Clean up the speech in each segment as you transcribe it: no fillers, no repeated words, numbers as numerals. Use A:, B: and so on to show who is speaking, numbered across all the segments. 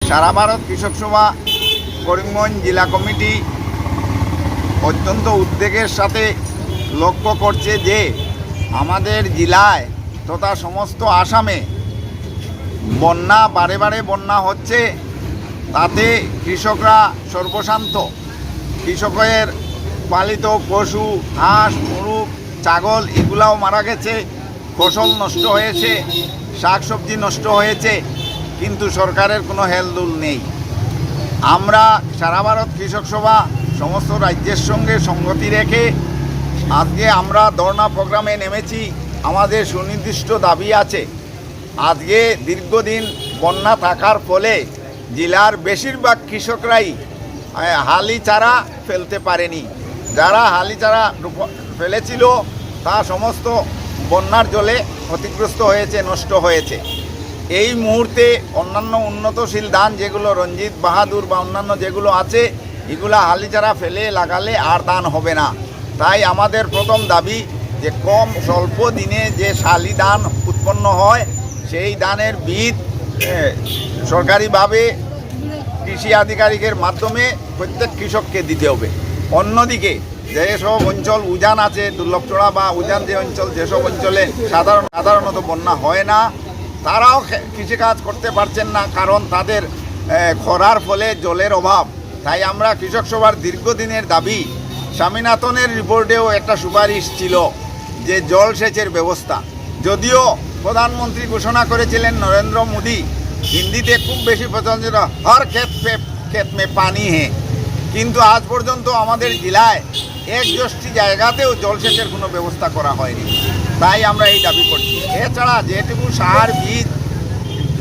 A: সারা ভারত কৃষক সভা করিমগঞ্জ জেলা কমিটি অত্যন্ত উদ্বেগের সাথে লক্ষ্য করছে যে আমাদের জেলায় তথা সমস্ত আসামে বন্যা বারে বারে বন্যা হচ্ছে, তাতে কৃষকরা সর্বশান্ত। কৃষকের পালিত পশু, হাঁস, মুরগ, ছাগল এগুলাও মারা গেছে, ফসল নষ্ট হয়েছে, শাকসবজি নষ্ট হয়েছে, কিন্তু সরকারের কোনো হেলদোল নেই। আমরা সারা ভারত কৃষক সভা সমস্ত রাজ্যের সঙ্গে সঙ্গতি রেখে আজকে আমরা ধর্ণা প্রোগ্রামে নেমেছি। আমাদের সুনির্দিষ্ট দাবি আছে। আজকে দীর্ঘদিন বন্যা থাকার ফলে জেলার বেশিরভাগ কৃষকরাই হালি চারা ফেলতে পারেনি। যারা হালি চারা ফেলেছিল তা সমস্ত বন্যার জলে ক্ষতিগ্রস্ত হয়েছে, নষ্ট হয়েছে। এই মুহূর্তে অন্যান্য উন্নতশীল ধান যেগুলো রঞ্জিত, বাহাদুর বা অন্যান্য যেগুলো আছে, এগুলো হালি চারা ফেলে লাগালে আর ধান হবে না। তাই আমাদের প্রথম দাবি যে স্বল্প দিনে যে শালি ধান উৎপন্ন হয় সেই ধানের বীজ সরকারিভাবে কৃষি আধিকারিকের মাধ্যমে প্রত্যেক কৃষককে দিতে হবে। অন্যদিকে যেসব অঞ্চল উজান আছে, দুর্লভচড়া বা উজান যে অঞ্চল, যেসব অঞ্চলে সাধারণত বন্যা হয় না, তারাও কৃষিকাজ করতে পারছেন না, কারণ তাদের খরার ফলে জলের অভাব। তাই আমরা কৃষক সভার দীর্ঘদিনের দাবি, স্বামীনাথনের রিপোর্টেও একটা সুপারিশ ছিল যে জলসেচের ব্যবস্থা। যদিও প্রধানমন্ত্রী ঘোষণা করেছিলেন নরেন্দ্র মোদী, হিন্দিতে খুব বেশি প্রচলিত, হর ক্ষেত মে পানি হে, কিন্তু আজ পর্যন্ত আমাদের জেলায় 1/10 জায়গাতেও জলসেচের কোনো ব্যবস্থা করা হয়নি। তাই আমরা এই দাবি করছি। এছাড়া যেটুকু সার বীজ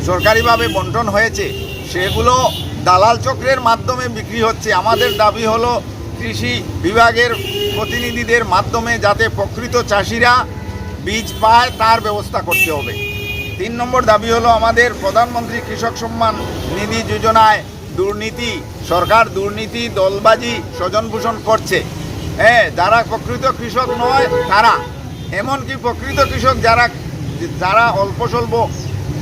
A: সরকারিভাবে বন্টন হয়েছে সেগুলো দালাল চক্রের মাধ্যমে বিক্রি হচ্ছে। আমাদের দাবি হলো কৃষি বিভাগের প্রতিনিধিদের মাধ্যমে যাতে প্রকৃত চাষিরা বীজ পায় তার ব্যবস্থা করতে হবে। 3 নম্বর দাবি হলো আমাদের প্রধানমন্ত্রী কৃষক সম্মান নিধি যোজনায় দুর্নীতি, সরকার দুর্নীতি, দলবাজি, স্বজনপোষণ করছে। যারা প্রকৃত কৃষক নয় তারা, এমনকি প্রকৃত কৃষক যারা অল্প স্বল্প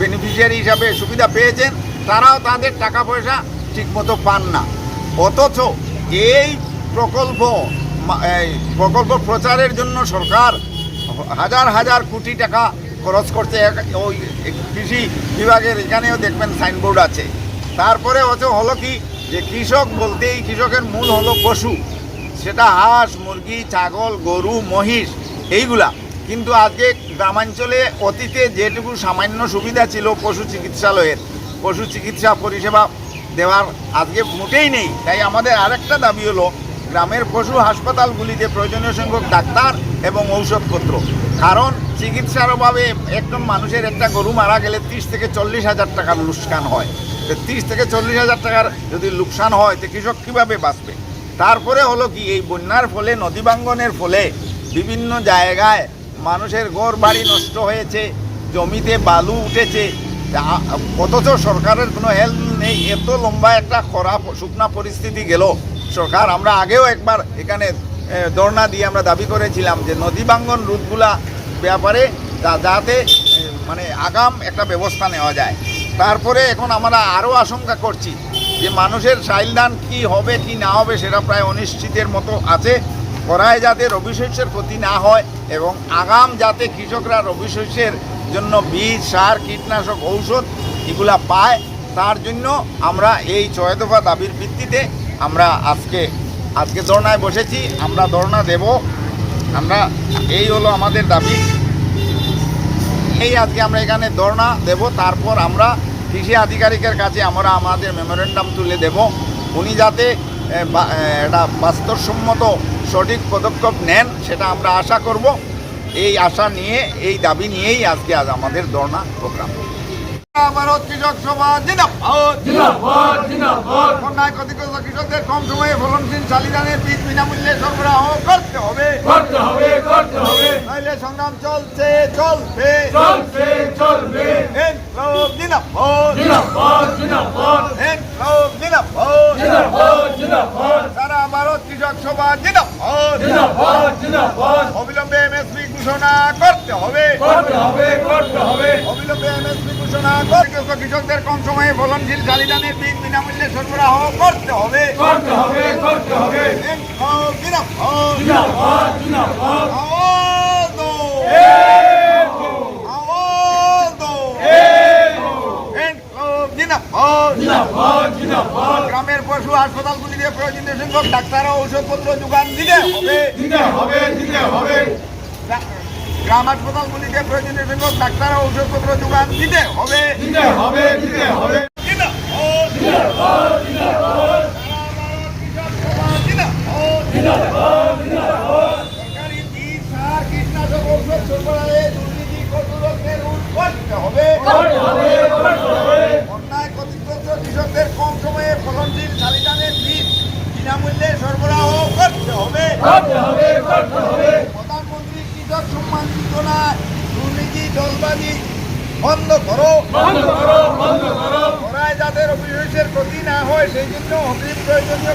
A: বেনিফিশিয়ারি হিসাবে সুবিধা পেয়েছেন, তারাও তাদের টাকা পয়সা ঠিকমতো পান না। অথচ এই প্রকল্প প্রচারের জন্য সরকার হাজার হাজার কোটি টাকা খরচ করছে। ওই কৃষি বিভাগের এখানেও দেখবেন সাইনবোর্ড আছে। তারপরে হলো কি যে কৃষক বলতেই কৃষকের মূল হলো পশু, সেটা হাঁস, মুরগি, ছাগল, গরু, মহিষ এইগুলা। কিন্তু আজকে গ্রামাঞ্চলে অতীতে যেটুকু সামান্য সুবিধা ছিল পশু চিকিৎসালয়ের, পশু চিকিৎসা পরিষেবা দেওয়ার আজকে মোটেই নেই। তাই আমাদের আরেকটা দাবি হলো গ্রামের পশু হাসপাতালগুলিতে প্রয়োজনীয় সংখ্যক ডাক্তার এবং ঔষধপত্র। কারণ চিকিৎসার অভাবে একজন মানুষের একটা গরু মারা গেলে 30 থেকে 40 হাজার টাকার লোকসান হয়। 30 থেকে 40 হাজার টাকার যদি লোকসান হয় তো কৃষক কীভাবে বাঁচবে? তারপরে হলো কি, এই বন্যার ফলে, নদী ভাঙ্গনের ফলে বিভিন্ন জায়গায় মানুষের ঘর বাড়ি নষ্ট হয়েছে, জমিতে বালু উঠেছে, অথচ সরকারের কোনো হেল্প নেই। এত লম্বা একটা খরা শুকনা পরিস্থিতি গেল সরকার। আমরা আগেও একবার এখানে ধর্ণা দিয়ে আমরা দাবি করেছিলাম যে নদী ভাঙ্গন রুটগুলা ব্যাপারে যাতে মানে আগাম একটা ব্যবস্থা নেওয়া যায়। তারপরে এখন আমরা আরও আশঙ্কা করছি যে মানুষের চাইল ধান কী হবে কি না হবে সেটা প্রায় অনিশ্চিতের মতো আছে। করায় যাতে রবি শস্যের ক্ষতি না হয় এবং আগাম যাতে কৃষকরা রবি শস্যের জন্য বীজ, সার, কীটনাশক, ঔষধ এগুলা পায়, তার জন্য আমরা এই 6 দফা দাবির ভিত্তিতে আমরা আজকে ধর্নায় বসেছি। আমরা ধর্না দেব, আমরা এই হলো আমাদের দাবি। আজকে আমরা এখানে ধর্না দেব, তারপর আমরা কৃষি আধিকারিকের কাছে আমরা আমাদের মেমোরেন্ডাম তুলে দেব। উনি যাতে এটা বাস্তবসম্মত সঠিক পদক্ষেপ নেন সেটা আমরা আশা করব। এই আশা নিয়ে, এই দাবি নিয়েই আজকে আমাদের ধর্না প্রোগ্রাম। ভারত কৃষক সভা জিন্দাবাদ, জিন্দাবাদ, জিন্দাবাদ। বন্যায় ক্ষতিগ্রস্ত কৃষকদের কম সময়ে ফলনশীল শালি ধানের বীজ বিনামূল্যে সরবরাহ করতে হবে, করতে হবে, করতে হবে। নইলে সংগ্রাম চলবে। ইনকলাব জিন্দাবাদ, জিন্দাবাদ, জিন্দাবাদ। ইনকলাব জিন্দাবাদ, জিন্দাবাদ, জিন্দাবাদ। সারা ভারত কৃষক সভা জিন্দাবাদ, জিন্দাবাদ, জিন্দাবাদ। অবিলম্বে এমএসপি ঘোষণা করতে হবে,
B: করতে হবে, করতে হবে।
A: অবিলম্বে এমএসপি ঘোষণা করতে হবে, কৃষকদের কম সময়ে ফলনশীল শালি ধানের বীজ বিনামূল্যে সরবরাহ করতে হবে,
B: করতে হবে, করতে হবে।
A: জিন্দাবাদ, জিন্দাবাদ।
B: জিন্দাবাদ, জিন্দাবাদ।
A: আওয়াজ দো,
B: একো,
A: আওয়াজ দো।
B: একো।
A: জিন্দাবাদ।
B: জিন্দাবাদ, জিন্দাবাদ।
A: গ্রামের পশু হাসপাতালগুলিতে প্রয়োজনীয় সংখ্যক ডাক্তার ও ঔষধপত্র যোগান দিতে হবে,
B: দিতে হবে, দিতে হবে।
A: গ্রাম হাসপাতালগুলিতে প্রয়োজনীয় সংখ্যক ডাক্তার ও ঔষধপত্র যোগান দিতে হবে।
B: দিতে হবে, দিতে হবে।
A: জিন্দাবাদ।
B: জিন্দাবাদ, জিন্দাবাদ।
A: জিন্দাবাদ।
B: জিন্দাবাদ, জিন্দাবাদ।
A: সরকারি বীজ, সার, কীটনাশক ঔষধ সরবরাহে দুর্নীতি কর্তৃপক্ষের রোধ করতে হবে।
B: করতে হবে, করতে হবে।
A: অন্যায় ক্ষতিগ্রস্ত কৃষকদের কম সময়ে ফলনশীল শালি ধানের বীজ বিনামূল্যে সরবরাহ করতে হবে।
B: করতে হবে, করতে হবে।
A: প্রধানমন্ত্রী কৃষক সম্মান যোজনায় দুর্নীতি দলবাজি বন্ধ করো,
B: বন্ধ করো, বন্ধ করো।
A: করায় যাদের অভিযোগের ক্ষতি না হয় সেই জন্য অগ্রিম প্রয়োজনীয়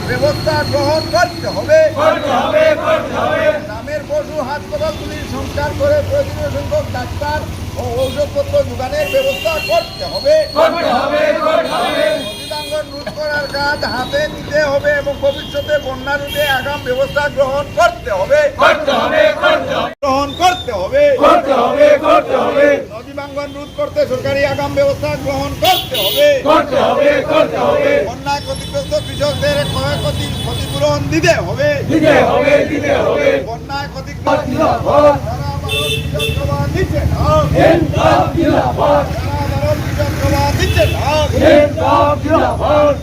A: ব্যবস্থা গ্রহণ করতে হবে।
B: করতে হবে, করতে হবে।
A: গ্রামের পশু হাসপাতালগুলির সংস্কার করে প্রয়োজনীয় সংখ্যক ডাক্তার ও ঔষধপত্র যোগানের ব্যবস্থা করতে হবে।
B: করতে হবে, করতে হবে।
A: নদীভাঙ্গন রোধ করার কাজ হাতে নিতে হবে এবং ভবিষ্যতে বন্যা রোধে আগাম ব্যবস্থা গ্রহণ করতে হবে।
B: করতে হবে, করতে হবে।
A: গ্রহণ করতে হবে।
B: করতে হবে, করতে হবে।
A: নদীভাঙ্গন রোধ করতে সরকারি আগাম ব্যবস্থা গ্রহণ করতে হবে।
B: করতে হবে, করতে হবে।
A: বন্যায় ক্ষতিগ্রস্ত কৃষকদের ক্ষতিপূরণ দিতে হবে।
B: দিতে হবে, দিতে হবে।
A: বন্যায় ক্ষতিগ্রস্ত
B: জিন্দাবাদ।
A: সারা ভারত কৃষক সভা নিচে নাও,
B: জিন্দাবাদ, জিন্দাবাদ।
A: সারা ভারত কৃষক সভা নিচে নাও।
B: জিন্দাবাদ, জিন্দাবাদ।